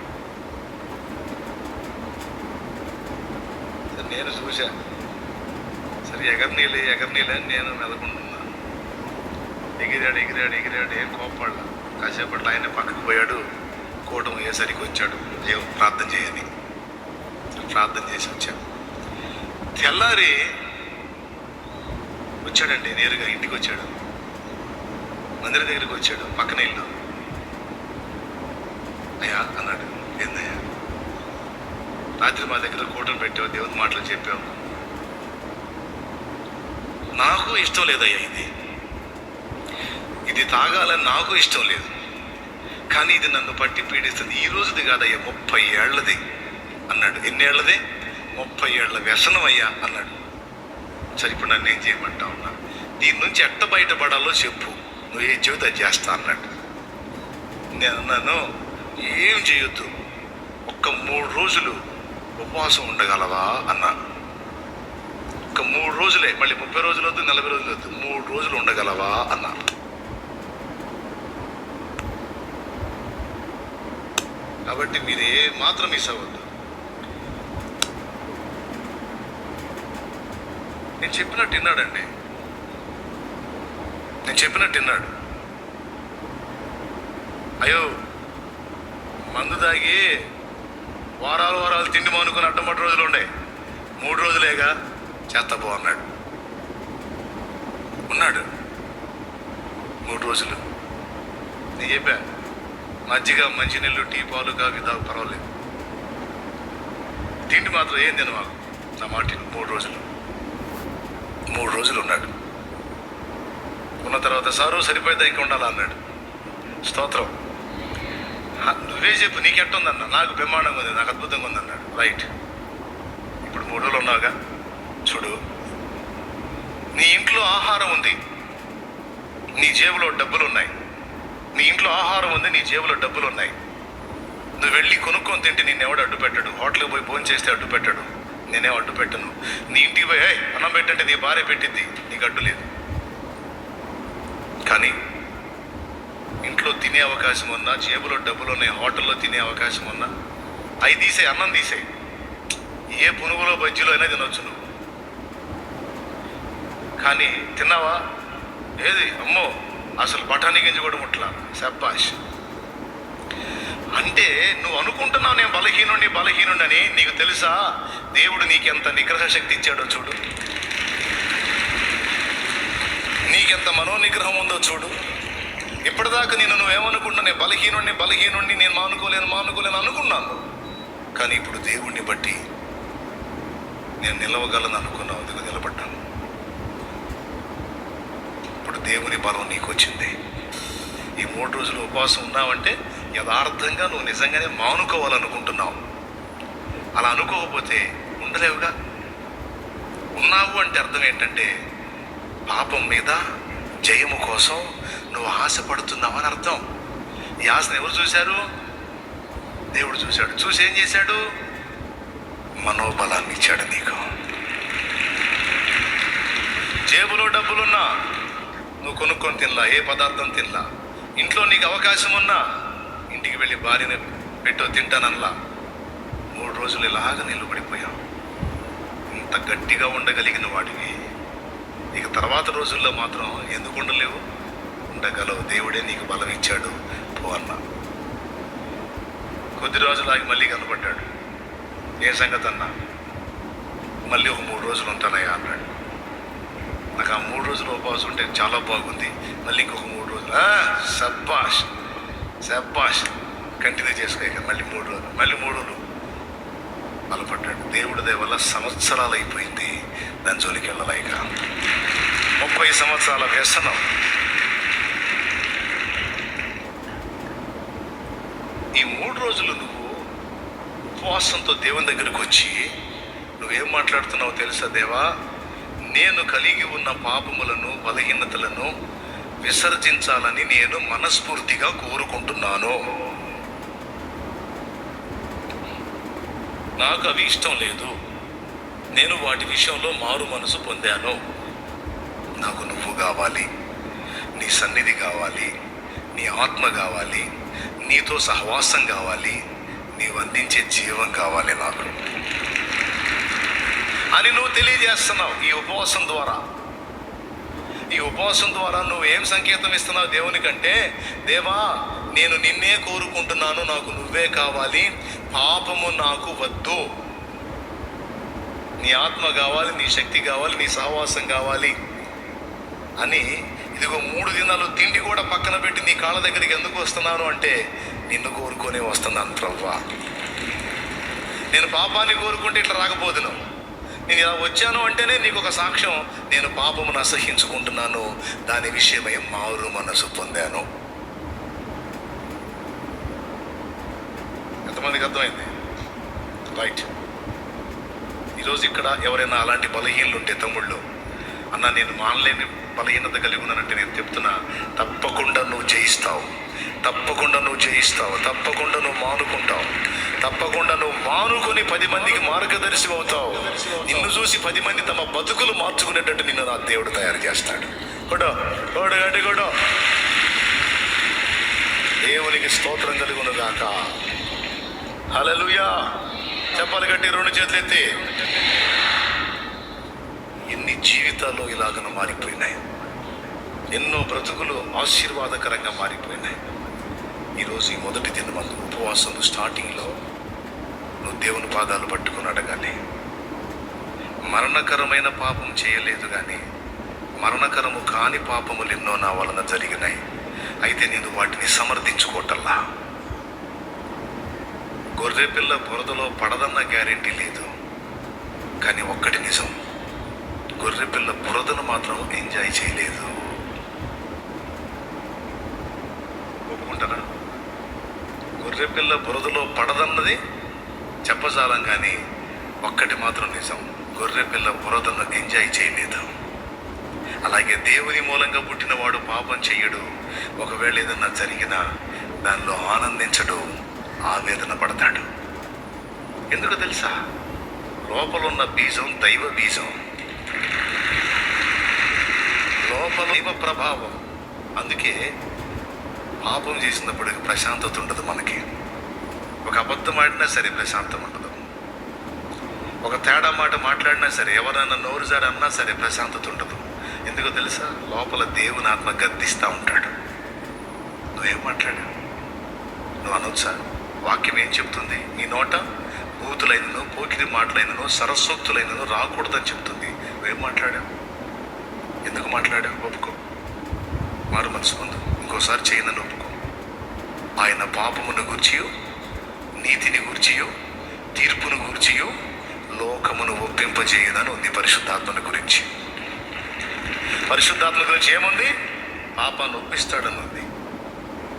S1: నేను చూశా, సరే ఎగరనీలే అని నేను మెదకుంటున్నా. ఎగిరాడు, ఏం కోప్పడలా. కాసేపట్లో ఆయన పక్కకు పోయాడు, కూటం అయ్యేసరికి వచ్చాడు, దేవుడు ప్రార్థన చేయని. ప్రార్థన చేసి వచ్చాడు. తెల్లారి వచ్చాడండి, నేరుగా ఇంటికి వచ్చాడు, మందిరం దగ్గరికి వచ్చాడు, పక్కన ఇల్లు. అయ్యా అన్నాడు. ఏందయ్యా? రాత్రి మా దగ్గర కూటలు పెట్టావు, దేవుని మాటలు చెప్పావు. నాకు ఇష్టం లేదయ్యా, ఇది తాగాలని నాకు ఇష్టం లేదు, కానీ ఇది నన్ను పట్టి పీడిస్తుంది. ఈ రోజుది కాదయ్యా, 30 ఏళ్లది అన్నాడు. ఎన్ని ఏళ్లది? 30 ఏళ్ల వ్యసనం అయ్యా అన్నాడు. సరే ఇప్పుడు నన్ను ఏం చేయమంటావు అన్నా. దీని నుంచి ఎట్ట బయటపడాలో చెప్పు, నువ్వు ఏం చెబితే అది చేస్తా అన్నాడు. నేను అన్నాను, ఏం చేయొద్దు, ఒక్క 3 రోజులు ఉపవాసం ఉండగలవా అన్నా. ఒక 3 రోజులే, మళ్ళీ 30 రోజులు వద్దు, 40 రోజులు వద్దు, 3 రోజులు ఉండగలవా అన్నా. కాబట్టి మీరు ఏ మాత్రం మిస్ అవ్వద్దు. నేను చెప్పినట్టు విన్నాడండి, నేను చెప్పినట్టు విన్నాడు. అయ్యో మందు తాగి వారాలు తిండి మానుకుని అడ్డమటి రోజులు ఉండే, 3 రోజులేగా చేత్తపో అన్నాడు. ఉన్నాడు 3 రోజులు. నేను చెప్పా, మజ్జిగ, మంచినీళ్ళు, టీ, పాలు, కాఫీ తాగు, పర్వాలేదు, తిండి మాత్రం ఏం తిన మాకు నా మాట. 3 రోజులు ఉన్నాడు. ఉన్న తర్వాత సారు సరిపోయితే ఇంకా ఉండాలా అన్నాడు. స్తోత్రం. నువ్వే చెప్పు, నీకెట్టుందన్నా. నాకు బ్రహ్మాండంగా ఉంది, నాకు అద్భుతంగా ఉంది అన్నాడు. రైట్, ఇప్పుడు 3 రోజులు ఉన్నావుగా, చూడు, నీ ఇంట్లో ఆహారం ఉంది, నీ జేబులో డబ్బులు ఉన్నాయి. నీ ఇంట్లో ఆహారం ఉంది, నీ జేబులో డబ్బులు ఉన్నాయి. నువ్వు వెళ్ళి కొనుక్కొని తింటే నిన్నెవడు అడ్డు పెట్టాడు. హోటల్కి పోయి భోజనం చేస్తే అడ్డు పెట్టాడు, నేనేం అడ్డు పెట్టను. నీ ఇంటికి పోయి అన్నం పెట్టంటే నీ భార్య పెట్టింది, నీకు అడ్డు లేదు. కానీ ఇంట్లో తినే అవకాశం ఉన్నా, జేబులో డబ్బులు ఉన్నాయి, హోటల్లో తినే అవకాశం ఉన్నా, అవి తీసే, అన్నం తీసే, ఏ పునుగులో బజ్జీలో అయినా తినొచ్చు నువ్వు. కానీ తిన్నావా? ఏది అమ్మో, అసలు బఠానీ గింజ కూడా ముట్లా. శబ్బాష్. అంటే నువ్వు అనుకుంటున్నావు నేను బలహీనుండి అని. నీకు తెలుసా దేవుడు నీకెంత నిగ్రహ శక్తి ఇచ్చాడో చూడు, నీకెంత మనోనిగ్రహం ఉందో చూడు. ఇప్పటిదాకా నువ్వేమనుకుంటున్నా, నేను బలహీనుండి, నేను మానుకోలేను అనుకున్నాను. కానీ ఇప్పుడు దేవుణ్ణి బట్టి నేను నిలవగలను అనుకున్నావు, అందుకు నిలబడ్డాను. ఇప్పుడు దేవుని బలం నీకు వచ్చింది. ఈ 3 రోజులు ఉపవాసం ఉన్నావంటే యథార్థంగా నువ్వు నిజంగానే మానుకోవాలనుకుంటున్నావు. అలా అనుకోకపోతే ఉండలేవుగా. ఉన్నావు అంటే అర్థం ఏంటంటే పాపం మీద జయము కోసం నువ్వు ఆశపడుతున్నావు అని అర్థం. ఈ ఆశను ఎవరు చూశారు? దేవుడు చూశాడు. చూసి ఏం చేశాడు? మనోబలాన్ని ఇచ్చాడు నీకు. జేబులో డబ్బులున్నా నువ్వు కొనుక్కొని తినలా, ఏ పదార్థం తినలా. ఇంట్లో నీకు అవకాశం ఉన్నా ఇంటికి వెళ్ళి భార్యని పెట్టో తింటానల్లా. 3 రోజులు ఇలాగ నిలబడిపోయావు. ఇంత గట్టిగా ఉండగలిగిన వాడివి ఇక తర్వాత రోజుల్లో మాత్రం ఎందుకు ఉండలేవు? ఉండగలవు, దేవుడే నీకు బలం ఇచ్చాడు, పో అన్నా. కొద్ది రోజులు ఆగి మళ్ళీ కనపడ్డాడు. ఏ సంగతి అన్నా? మళ్ళీ ఒక 3 రోజులు ఉంటానయ్యా అన్నాడు. నాకు ఆ 3 రోజులు ఉపవాసం ఉంటే చాలా బాగుంది, మళ్ళీ ఇంకొక 3 రోజులు సబ్బాష్ సబ్బాష్ కంటిన్యూ చేసుకో. ఇక మళ్ళీ 3 రోజులు, మళ్ళీ 3 రోజులు బలపడ్డాడు. దేవుడి దయ వల్ల సంవత్సరాలు అయిపోయింది, దాని జోలికి వెళ్ళాలి. ఇక 30 సంవత్సరాల వ్యసనం. ఈ 3 రోజులు నువ్వు ఉపవాసంతో దేవుని దగ్గరికి వచ్చి నువ్వేం మాట్లాడుతున్నావు తెలుసా? దేవా, నేను కలిగి ఉన్న పాపములను బలహీనతలను విసర్జించాలని నేను మనస్ఫూర్తిగా కోరుకుంటున్నాను. నాకు అవి ఇష్టం లేదు, నేను వాటి విషయంలో మారు మనసు పొందాను. నాకు నువ్వు కావాలి, నీ సన్నిధి కావాలి, నీ ఆత్మ కావాలి, నీతో సహవాసం కావాలి, నీవు అందించే జీవం కావాలి నాకు అని నువ్వు తెలియజేస్తున్నావు ఈ ఉపవాసం ద్వారా. ఈ ఉపవాసం ద్వారా నువ్వు ఏం సంకేతం ఇస్తున్నావు దేవునికంటే, దేవా, నేను నిన్నే కోరుకుంటున్నాను, నాకు నువ్వే కావాలి, పాపము నాకు వద్దు, నీ ఆత్మ కావాలి, నీ శక్తి కావాలి, నీ సహవాసం కావాలి అని. ఇదిగో 3 దినాలు తిండి కూడా పక్కన పెట్టి నీ కాళ్ళ దగ్గరికి ఎందుకు వస్తున్నాను అంటే, నిన్ను కోరుకొని వస్తున్నాను ప్రభువా. నేను పాపాన్ని కోరుకుంటే ఇట్లా రాకపోదును. నేను ఇలా వచ్చాను అంటేనే నీకు ఒక సాక్ష్యం, నేను పాపమును అసహించుకుంటున్నాను, దాని విషయమై మారు మనసు పొందాను. ఎంతమందికి అర్థమైంది? రైట్. ఈరోజు ఇక్కడ ఎవరైనా అలాంటి బలహీనలు ఉంటే, తమ్ముళ్ళు, అన్న నేను మానలేని బలహీనత కలిగి ఉన్నానంటే నేను చెప్తున్నా, తప్పకుండా నువ్వు జయిస్తావు, తప్పకుండా నువ్వు జయిస్తావు, తప్పకుండా నువ్వు మానుకుంటావు, తప్పకుండా నువ్వు మానుకొని 10 మందికి మార్గదర్శి అవుతావు. నిన్ను చూసి 10 మంది తమ బతుకులు మార్చుకునేటట్టు నిన్ను నా దేవుడు తయారు చేస్తాడు. కూడా గట్టి కూడా దేవునికి స్తోత్రం కలుగును గాక. హల్లెలూయా. చెప్పాలి గట్టి, 2 చేతులు ఎత్తి. ఎన్ని జీవితాలు ఇలాగన మారిపోయినాయి, ఎన్నో బ్రతుకులు ఆశీర్వాదకరంగా మారిపోయినాయి. ఈరోజు ఈ మొదటి దినమందు ఉపవాసం స్టార్టింగ్లో నువ్వు దేవుని పాదాలు పట్టుకుని అడగాలి. మరణకరమైన పాపం చేయలేదు, కానీ మరణకరము కాని పాపములు ఎన్నో నా వలన జరిగినాయి, అయితే నేను వాటిని సమర్థించుకోవటల్లా. గొర్రెపిల్ల బురదలో పడదన్న గ్యారెంటీ లేదు, కానీ ఒక్కటి నిజం, గొర్రెపిల్ల బురదను మాత్రం ఎంజాయ్ చేయలేదు. ఒప్పుకుంటారా? గొర్రెపిల్ల బురదలో పడదన్నది చెప్పజాలం, కానీ ఒక్కటి మాత్రం నిజం, గొర్రెపిల్ల బురదను ఎంజాయ్ చేయలేదు. అలాగే దేవుని మూలంగా పుట్టినవాడు పాపం చెయ్యడు, ఒకవేళ ఏదన్నా జరిగినా దానిలో ఆనందించడు, ఆవేదన పడతాడు. ఎందుకు తెలుసా? లోపలున్న బీజం దైవ బీజం, లోపల దైవ ప్రభావం. అందుకే పాపం చేసినప్పుడు ప్రశాంతత ఉండదు మనకి. ఒక అబద్ధం ఆడినా సరే ప్రశాంతం ఉండదు, ఒక తేడా మాట మాట్లాడినా సరే, ఎవరైనా నోరు జారి అన్నా సరే ప్రశాంతత ఉండదు. ఎందుకో తెలుసా? లోపల దేవుని ఆత్మ గద్దిస్తూ ఉంటాడు. నువ్వేం మాట్లాడావు? నువ్వు అనొచ్చా? వాక్యం ఏం చెప్తుంది? నీ నోట బూతులైనను, పోకిరి మాటలైనను, సరస్వక్తులైనను రాకూడదని చెప్తుంది. నువ్వేం మాట్లాడావు? ఎందుకు మాట్లాడావు? ఒప్పుకో, మారు మనసు పొందు, ఇంకోసారి చేయనని ఒప్పుకో. ఆయన పాపమును గూర్చియు, నీతిని గూర్చియు, తీర్పును గూర్చియు లోకమును ఒప్పింపజేయదని ఉంది పరిశుద్ధాత్మని గురించి. పరిశుద్ధాత్మ గురించి ఏముంది? పాపాన్ని ఒప్పిస్తాడని ఉంది.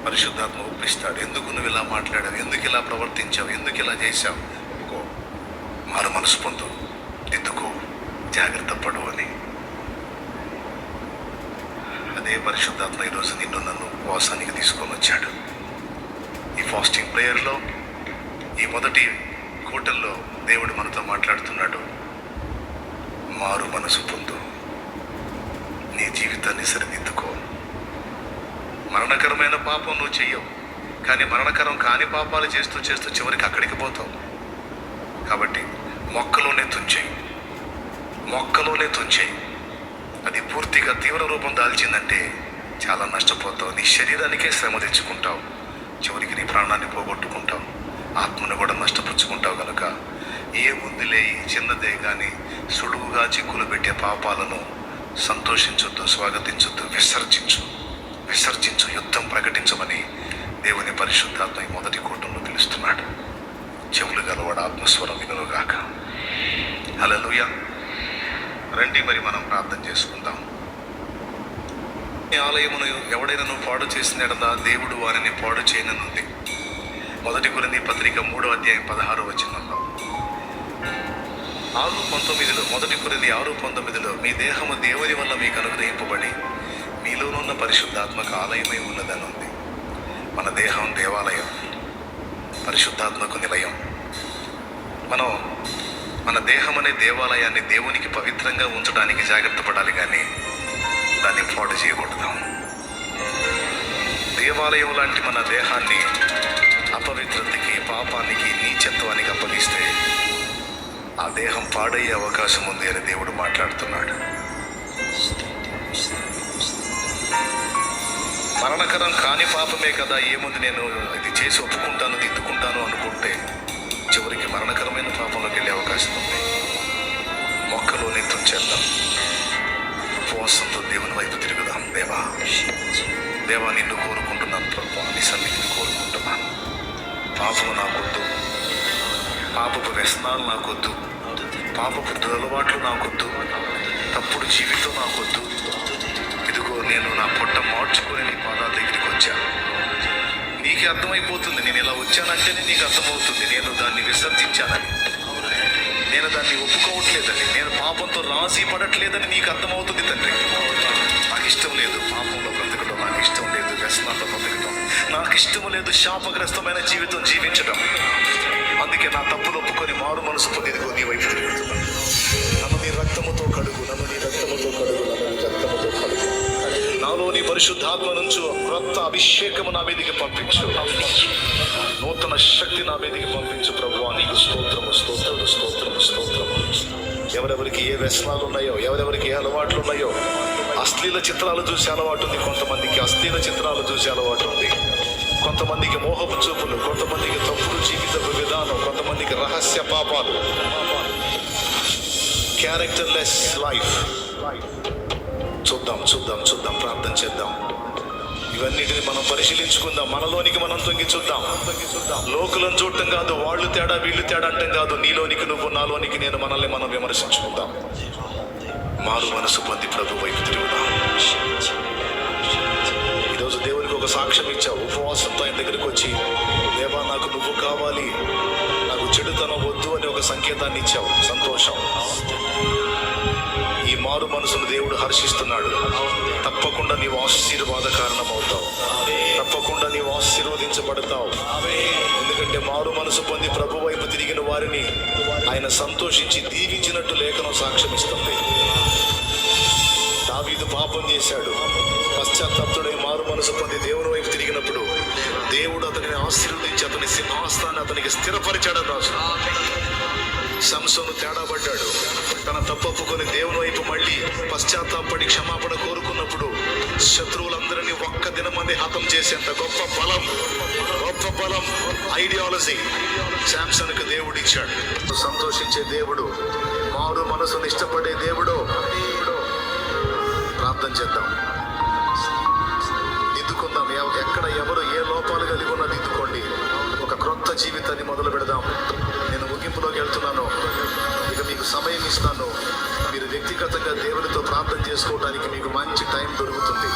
S1: పరిశుద్ధాత్మ ఒప్పిస్తాడు. ఎందుకు నువ్వు ఇలా మాట్లాడావు, ఎందుకు ఇలా ప్రవర్తించావు, ఎందుకు ఇలా చేశావు, ఒప్పుకో, మారు మనసు పొందు, దిద్దుకో, జాగ్రత్త పడు అని. అదే పరిశుద్ధాత్మ ఈరోజు నిన్ను నన్ను ఉపవాసానికి తీసుకొని వచ్చాడు. ఈ ఫాస్టింగ్ ప్రేయర్లో, ఈ మొదటి కూటల్లో దేవుడు మనతో మాట్లాడుతున్నాడు. మారు మనసు పొందు, నీ జీవితాన్ని సరిదిద్దుకో. మరణకరమైన పాపం నువ్వు చెయ్యవు, కానీ మరణకరం కాని పాపాలు చేస్తూ చేస్తూ చివరికి అక్కడికి పోతావు. కాబట్టి మొక్కలోనే తుంచేయి, మొక్కలోనే తుంచేయి. అది పూర్తిగా తీవ్ర రూపం దాల్చిందంటే చాలా నష్టపోతావు. నీ శరీరానికే శ్రమ తెచ్చుకుంటావు, చివరికి నీ ప్రాణాన్ని పోగొట్టుకుంటావు, ఆత్మను కూడా నష్టపుచ్చుకుంటావు. కనుక ఏముందిలే ఈ చిన్నదే కానీ సులువుగా చిక్కులు పెట్టే పాపాలను సంతోషించొద్దు, స్వాగతించొద్దు, విసర్జించు, యుద్ధం ప్రకటించమని దేవుని పరిశుద్ధాత్మ ఈ మొదటి కూటంలో పిలుస్తున్నాడు. చెవులు గలవాడు ఆత్మస్వరం వినుగాక. హల్లెలూయా. రండి మరి మనం ప్రార్థన చేసుకుందాం. ఈ ఆలయమును ఎవడైనా పాడు చేసిన ఎడల దేవుడు వారిని పాడు చేయనుంది. 1 కొరింథీ పత్రిక 3వ అధ్యాయం 16వ వచనంలో 6:19 1 కొరింథీ 6:19 మీ దేహము దేవుని వల్ల మీకు అనుగ్రహింపబడి మీలోనున్న పరిశుద్ధాత్మక ఆలయమై ఉన్నదని ఉంది. మన దేహం దేవాలయం, పరిశుద్ధాత్మకు నిలయం. మనం మన దేహం అనే దేవాలయాన్ని దేవునికి పవిత్రంగా ఉంచడానికి జాగ్రత్త పడాలి, కానీ దాన్ని పాడు చేయకూడదు. దేవాలయం లాంటి మన దేహాన్ని అపవిత్రతకి, పాపానికి, నీచత్వానికి అప్పగిస్తే ఆ దేహం పాడయ్యే అవకాశం ఉంది అని దేవుడు మాట్లాడుతున్నాడు. మరణకరం కాని పాపమే కదా, ఏముంది నేను ఇది చేసి ఒప్పుకుంటాను, దిద్దుకుంటాను అనుకుంటే చివరికి మరణకరమైన పాపంలోకి వెళ్ళే అవకాశం ఉంది. మొక్కలో నిత్యం చేద్దాం, ఉపవాసంతో దేవుని వైపు తిరుగుదాం. దేవా నిన్ను కోరుకుంటున్నాను ప్రభు, నీ సన్నిధిని కోరుకుంటున్నాను. పాపము నాకొద్దు, పాపపు వ్యసనాలు నాకొద్దు, పాపపు దురలవాట్లు నాకొద్దు, తప్పుడు జీవితం నాకొద్దు. ఇదిగో నేను నా పొట్ట మార్చుకొని నీ పాదాల దగ్గరికి వచ్చాను. నీకు అర్థమైపోతుంది, నేను ఇలా వచ్చానంటేనే నీకు అర్థమవుతుంది నేను దాన్ని విసర్జించానని, నేను దాన్ని ఒప్పుకోవట్లేదని, నేను పాపంతో రాజీ పడట్లేదని నీకు అర్థమవుతుంది తండ్రి. నాకు ఇష్టం లేదు పాపంలో బ్రతకడం, నాకు ఇష్టం లేదు వ్యసనాల్లో బ్రతకడం, నాకు ఇష్టం లేదు శాపగ్రస్తమైన జీవితం జీవించడం. అందుకే నా తప్పులు ఒప్పుకొని మారు మనసు పొందిదిగో నీ వైపు తిరుగుతున్నాను. నన్ను నీ రక్తముతో కడుగు, నన్ను నీ రక్తముతో కడుగు, నన్ను నీ రక్తముతో కడుగు. నాలో నీ పరిశుద్ధాత్మ నుంచి క్రొత్త అభిషేకము నా మీదికి పంపించు, నూతన శక్తి నా మీదికి పంపించు ప్రభువా. నీకు స్తోత్రము, స్తోత్రము, స్తోత్రము, స్తోత్రము. ఎవరెవరికి ఏ వ్యసనాలు ఉన్నాయో, ఎవరెవరికి ఏ అలవాట్లు ఉన్నాయో, అశ్లీల చిత్రాలు చూసే అలవాటు ఉంది కొంతమందికి, అశ్లీల చిత్రాలు చూసే అలవాటు ఉంది కొంతమందికి, మోహపు చూపులు, కొంతమందికి తప్పుడు జీవితపు విధానం, కొంతమందికి రహస్య పాపాలు, క్యారెక్టర్లెస్ లైఫ్. చూద్దాం, ప్రార్థన చేద్దాం. ఇవన్నిటిని మనం పరిశీలించుకుందాం, మనలోనికి మనం తొంగి చూద్దాం. లోకులను చూడటం కాదు, వాళ్ళు తేడా వీళ్ళు తేడా అంటాం కాదు, నీలోనికి నువ్వు, నాలోనికి నేను, మనల్ని మనం విమర్శించుకుందాం. మారు మనసు పొంది ప్రభు వైపు తిరుగుదాం. ఈరోజు దేవునికి ఒక సాక్ష్యం ఇచ్చావు, ఉపవాసంతో ఆయన దగ్గరికి వచ్చి దేవా నాకు నువ్వు కావాలి, నాకు చెడుతనం వద్దు అని ఒక సంకేతాన్ని ఇచ్చావు. సంతోషం. ఈ మారు మనసును దేవుడు హర్షిస్తున్నాడు. తప్పకుండా నీవు ఆశీర్వాద కారణం అవుతావు, తప్పకుండా నీవు ఆశీర్వదించబడతావు. ఎందుకంటే మారు మనసు పొంది ప్రభు వైపు తిరిగిన వారిని ఆయన సంతోషించి దీవించినట్టు లేఖనం సాక్ష్యం ఇస్తుంది. దావీదు పాపం చేశాడు, పశ్చాత్తాపుడై మారు మనసు పొంది దేవుని వైపు తిరిగినప్పుడు దేవుడు అతనిని ఆశీర్వదించి అతని సింహాసనాన్ని అతనికి స్థిరపరిచాడు. రాజు సంసోను తేడా పడ్డాడు, తన తప్పొప్పుకొని దేవుని వైపు మళ్ళీ పశ్చాత్తాపడి క్షమాపణ కోరుకున్నప్పుడు శత్రువులందరినీ ఒక్క దినమంది హతం చేసేంత గొప్ప బలం ఐడియాలజీ శాంసన్కు దేవుడు ఇచ్చాడు. సంతోషించే దేవుడు, మారు మనసును ఇష్టపడే దేవుడు. ప్రార్థన చేద్దాం, దిద్దుకుందాం. ఎక్కడ ఎవరు ఏ లోపాలు కలిగి ఉన్నా దిద్దుకోండి. ఒక క్రొత్త జీవితాన్ని మొదలు పెడదాం. నేను ముగింపులోకి వెళ్తున్నాను, ఇక మీకు సమయం ఇస్తాను. మీరు వ్యక్తిగతంగా దేవునితో ప్రార్థన చేసుకోవడానికి మీకు మంచి టైం దొరుకుతుంది.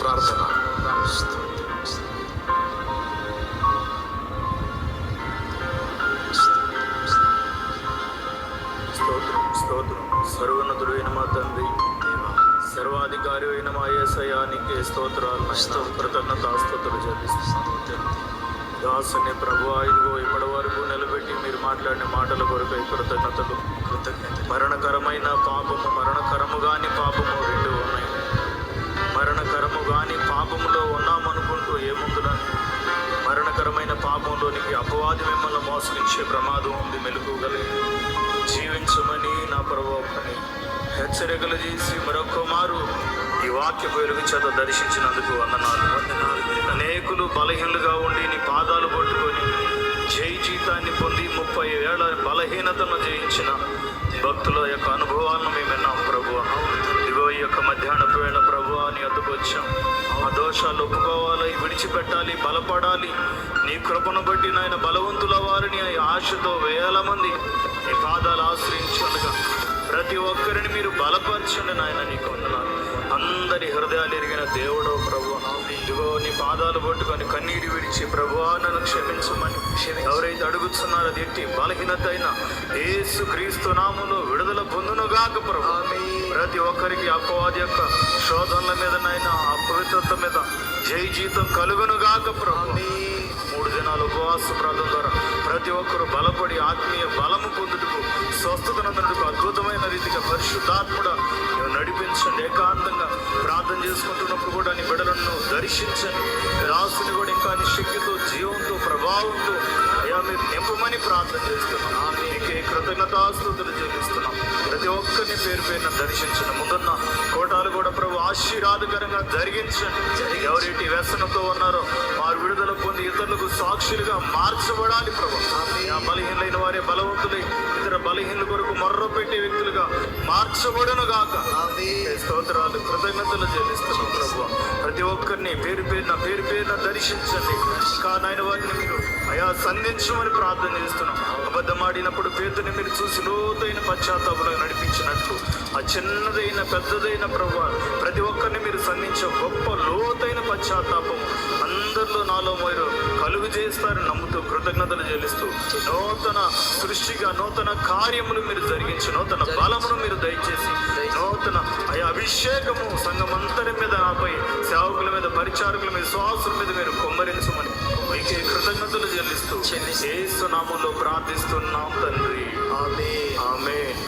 S1: ప్రార్థన.
S3: స్తోత్రం. సర్వోన్నతుడైన మా తండ్రి, సర్వాధికారి అయిన మా యేసయ్య, నీకే స్తోత్రాలు, కృతజ్ఞతాస్తుతులు చెల్లిస్తున్నాను. దాసుని ప్రభువా, ఇదిగో ఇప్పటి వరకు నిలబెట్టి మీరు మాట్లాడిన మాటల కొరకై కృతజ్ఞతలు. మరణకరమైన పాపము, మరణకరము కాని పాపము రెండు ఉన్నాయి. మరణకరము కాని పాపములో ఉన్నామనుకుంటూ ఏముందునని, మరణకరమైన పాపంలోనికి అపవాది మిమ్మల్ని మోసగించే ప్రమాదం ఉంది. మెలకువగలిగి జీవించమని నా ప్రభువుని హెచ్చరికలు చేసి మరొక మారు ఈ వాక్య వెలుగు చేత దర్శించినందుకు వందనాలు. అనేకులు బలహీనులుగా ఉండి నీ పాదాలు పట్టుకొని జై జీతాన్ని పొంది 30 ఏళ్ల బలహీనతను జయించిన భక్తుల యొక్క అనుభవాలను మేము విన్నాం ప్రభువా. ఇదిగో ఈ యొక్క మధ్యాహ్నపు వేళ ప్రభువా నీ వద్దకు వచ్చాం. ఆ దోషాలు ఒప్పుకోవాలి, విడిచిపెట్టాలి, బలపడాలి. నీ కృపను బట్టి నాయన బలవంతుల వారిని ఆశతో వేల మంది నీ పాదాలు ఆశ్రయించుండగా ప్రతి ఒక్కరిని మీరు బలపరచండి నాయన. నీకు వందనాలు. అందరి హృదయాలు ఎరిగిన దేవుడో ప్రభువా, ఇదిగో నీ పాదాలు పట్టుకొని కన్నీరు విడిచి ప్రభువా నన్ను క్షమించమని ఎవరైతే అడుగుతున్నారో అది ఎట్టి బలహీనత అయినా యేసు క్రీస్తు నామములో విడుదల పొందునుగాక ప్రభువా. ప్రతి ఒక్కరికి అపవాది యొక్క శోధనల మీద నాయన అపవిత్రత మీద జై జీతం కలుగునుగాక ప్రభువా. 3 దినాలు ఉపవాస ప్రార్థన ద్వారా ప్రతి ఒక్కరు బలపడి ఆత్మీయ బలము పొందుటకు స్వస్థతనందుకు అద్భుతమైన రీతిగా పరిశుద్ధాత్ముడా నడిపించండి. ఏకాంతంగా ప్రార్థన చేసుకుంటున్నప్పుడు కూడా నీ బిడ్డలను దర్శించండి. రాసుని కూడా ఇంకా నీ శక్తితో జీవంతో ప్రభావంతో అయ్యా మీరు నింపమని ప్రార్థన చేస్తున్నాం. నీకే కృతజ్ఞతాస్తుతులు చెల్లిస్తున్నాం. ప్రతి ఒక్కరిని పేరు పేరున దర్శించండి. ముందున్న కోటాలు కూడా ప్రభు ఆశీర్వాదకరంగా జరిగించండి. ఎవరైతే వ్యసనంతో ఉన్నారో వారు విడుదల పొంది ఇతరులకు సాక్షులుగా మార్చబడాలి ప్రభు. ఆ బలహీనైన వారే బలవంతులై ఇతర బలహీనుల కొరకు మొర్ర పెట్టే వ్యక్తులుగా మార్చబడును గాక. స్తోత్రాలు కృతజ్ఞతలు చెల్లిస్తున్నాం ప్రభు. ప్రతి ఒక్కరిని పేరు పేరున దర్శించండి. ఇంకా నాయన వారిని మీరు అయా సంధించమని ప్రార్థన చేస్తున్నాం. అబద్ధమాడినప్పుడు పేతుని మీరు చూసి లోతైన పశ్చాత్తాపంలో నడిపించినట్లు ఆ చిన్నదైన పెద్దదైన ప్రభు ప్రతి ఒక్కరిని మీరు సంధించే గొప్ప లోతైన పశ్చాత్తాపం అందరిలో నాలో మీరు కలుగు చేస్తారని నమ్ముతూ కృతజ్ఞతలు చెల్లిస్తూ నూతన సృష్టిగా నూతన కార్యములు మీరు జరిగించి నూతన బలమును మీరు దయచేసి నూతన అయ్యా అభిషేకము సంఘమంతరి మీద నాపై సేవకుల మీద పరిచారకుల మీద శ్వాసుల మీద మీరు కొమ్మరించమని మీకే కృతజ్ఞతలు చెల్లిస్తూ యేసు నామములో ప్రార్థిస్తున్నాం తండ్రి. ఆమేన్.